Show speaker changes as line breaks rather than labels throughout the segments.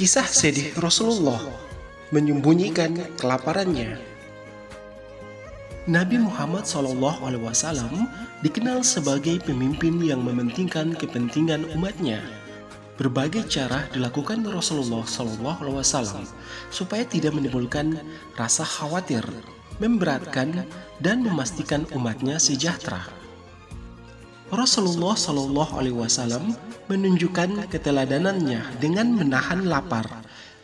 Kisah sedih Rasulullah menyembunyikan kelaparannya. Nabi Muhammad SAW dikenal sebagai pemimpin yang mementingkan kepentingan umatnya. Berbagai cara dilakukan Rasulullah SAW supaya tidak menimbulkan rasa khawatir, memberatkan, dan memastikan umatnya sejahtera. Rasulullah SAW menunjukkan keteladanannya dengan menahan lapar.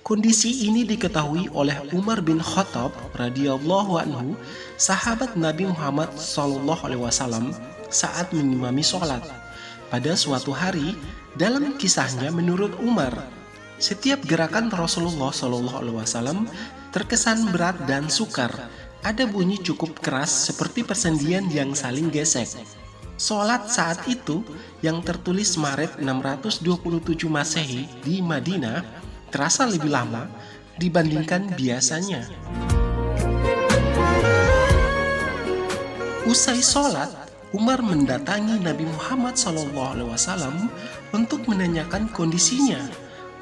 Kondisi ini diketahui oleh Umar bin Khattab radhiyallahu anhu, sahabat Nabi Muhammad SAW saat mengimami sholat. Pada suatu hari, dalam kisahnya menurut Umar, setiap gerakan Rasulullah SAW terkesan berat dan sukar. Ada bunyi cukup keras seperti persendian yang saling gesek. Sholat saat itu yang tertulis Maret 627 Masehi di Madinah terasa lebih lama dibandingkan biasanya. Usai sholat, Umar mendatangi Nabi Muhammad SAW untuk menanyakan kondisinya.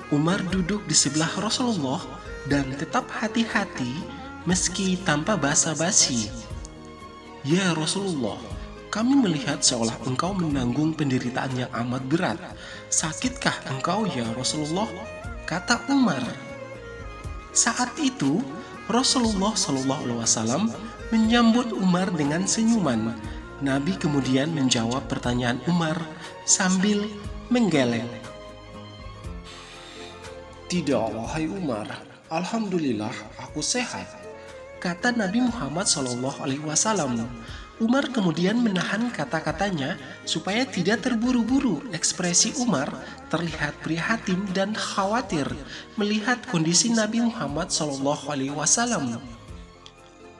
Umar duduk di sebelah Rasulullah dan tetap hati-hati meski tanpa basa-basi. "Ya Rasulullah, kami melihat seolah engkau menanggung penderitaan yang amat berat. Sakitkah engkau ya Rasulullah?" kata Umar. Saat itu Rasulullah SAW menyambut Umar dengan senyuman. Nabi kemudian menjawab pertanyaan Umar sambil menggeleng. "Tidak, wahai Umar, alhamdulillah aku sehat," kata Nabi Muhammad SAW. Umar kemudian menahan kata-katanya supaya tidak terburu-buru. Ekspresi Umar terlihat prihatin dan khawatir melihat kondisi Nabi Muhammad SAW.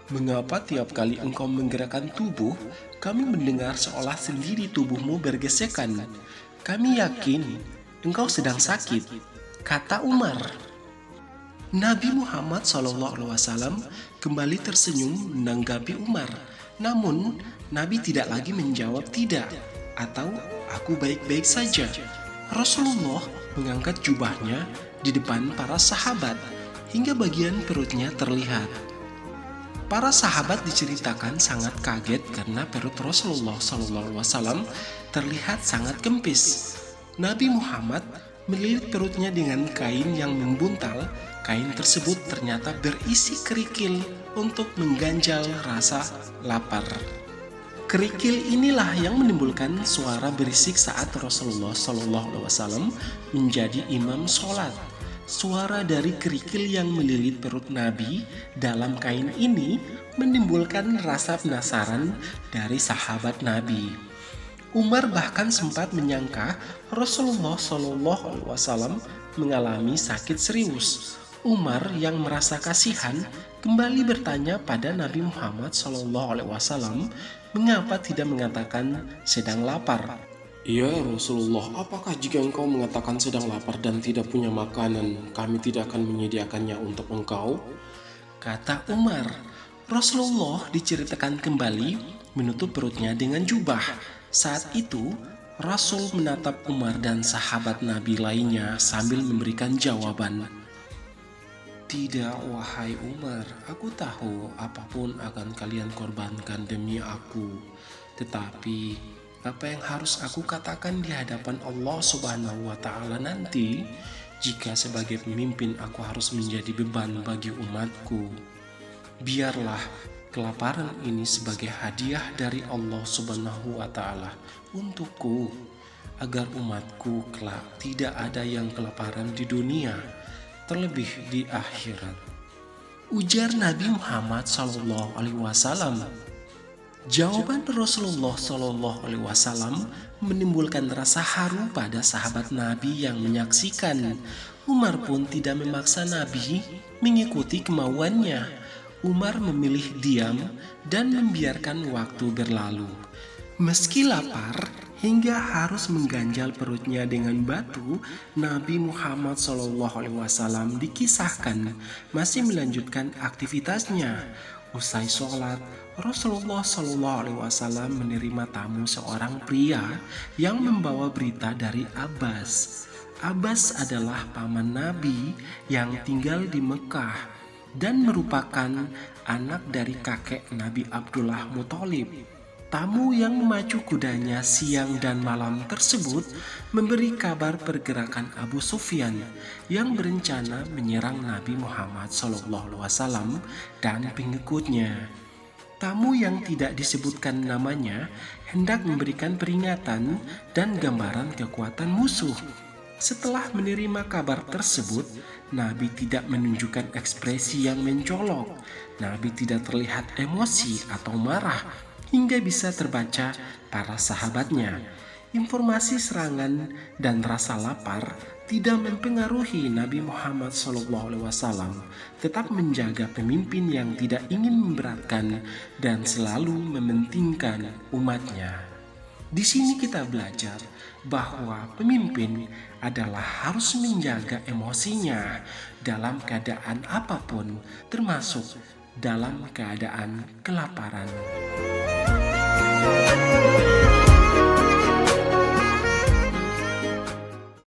"Mengapa tiap kali engkau menggerakkan tubuh, kami mendengar seolah sendiri tubuhmu bergesekan? Kami yakin engkau sedang sakit," kata Umar. Nabi Muhammad SAW kembali tersenyum menanggapi Umar. Namun, Nabi tidak lagi menjawab tidak atau "aku baik-baik saja." Rasulullah mengangkat jubahnya di depan para sahabat hingga bagian perutnya terlihat. Para sahabat diceritakan sangat kaget karena perut Rasulullah SAW terlihat sangat kempis. Nabi Muhammad melilit perutnya dengan kain yang membuntal. Kain tersebut ternyata berisi kerikil untuk mengganjal rasa lapar. Kerikil inilah yang menimbulkan suara berisik saat Rasulullah SAW menjadi imam sholat. Suara dari kerikil yang melilit perut Nabi dalam kain ini menimbulkan rasa penasaran dari sahabat Nabi. Umar bahkan sempat menyangka Rasulullah SAW mengalami sakit serius. Umar yang merasa kasihan kembali bertanya pada Nabi Muhammad SAW, mengapa tidak mengatakan sedang lapar?
"Ya Rasulullah, apakah jika engkau mengatakan sedang lapar dan tidak punya makanan, kami tidak akan menyediakannya untuk engkau?"
kata Umar. Rasulullah diceritakan kembali menutup perutnya dengan jubah. Saat itu Rasul menatap Umar dan sahabat Nabi lainnya sambil memberikan jawaban.
"Tidak, wahai Umar, aku tahu apapun akan kalian korbankan demi aku. Tetapi apa yang harus aku katakan di hadapan Allah Subhanahu wa Ta'ala nanti jika sebagai pemimpin aku harus menjadi beban bagi umatku? Biarlah kelaparan ini sebagai hadiah dari Allah Subhanahu wa Ta'ala untukku, agar umatku kelak tidak ada yang kelaparan di dunia, terlebih di akhirat,"
ujar Nabi Muhammad SAW. Jawaban Rasulullah SAW menimbulkan rasa haru pada sahabat Nabi yang menyaksikan. Umar pun tidak memaksa Nabi mengikuti kemauannya. Umar memilih diam dan membiarkan waktu berlalu. Meski lapar hingga harus mengganjal perutnya dengan batu, Nabi Muhammad SAW dikisahkan masih melanjutkan aktivitasnya. Usai sholat, Rasulullah SAW menerima tamu seorang pria yang membawa berita dari Abbas. Abbas adalah paman Nabi yang tinggal di Mekah dan merupakan anak dari kakek Nabi Abdullah Muthalib. Tamu yang memacu kudanya siang dan malam tersebut memberi kabar pergerakan Abu Sufyan yang berencana menyerang Nabi Muhammad SAW dan pengikutnya. Tamu yang tidak disebutkan namanya hendak memberikan peringatan dan gambaran kekuatan musuh. Setelah menerima kabar tersebut, Nabi tidak menunjukkan ekspresi yang mencolok. Nabi tidak terlihat emosi atau marah hingga bisa terbaca para sahabatnya. Informasi serangan dan rasa lapar tidak mempengaruhi Nabi Muhammad SAW, tetap menjaga pemimpin yang tidak ingin memberatkan dan selalu mementingkan umatnya. Di sini kita belajar bahwa pemimpin adalah harus menjaga emosinya dalam keadaan apapun, termasuk dalam keadaan kelaparan.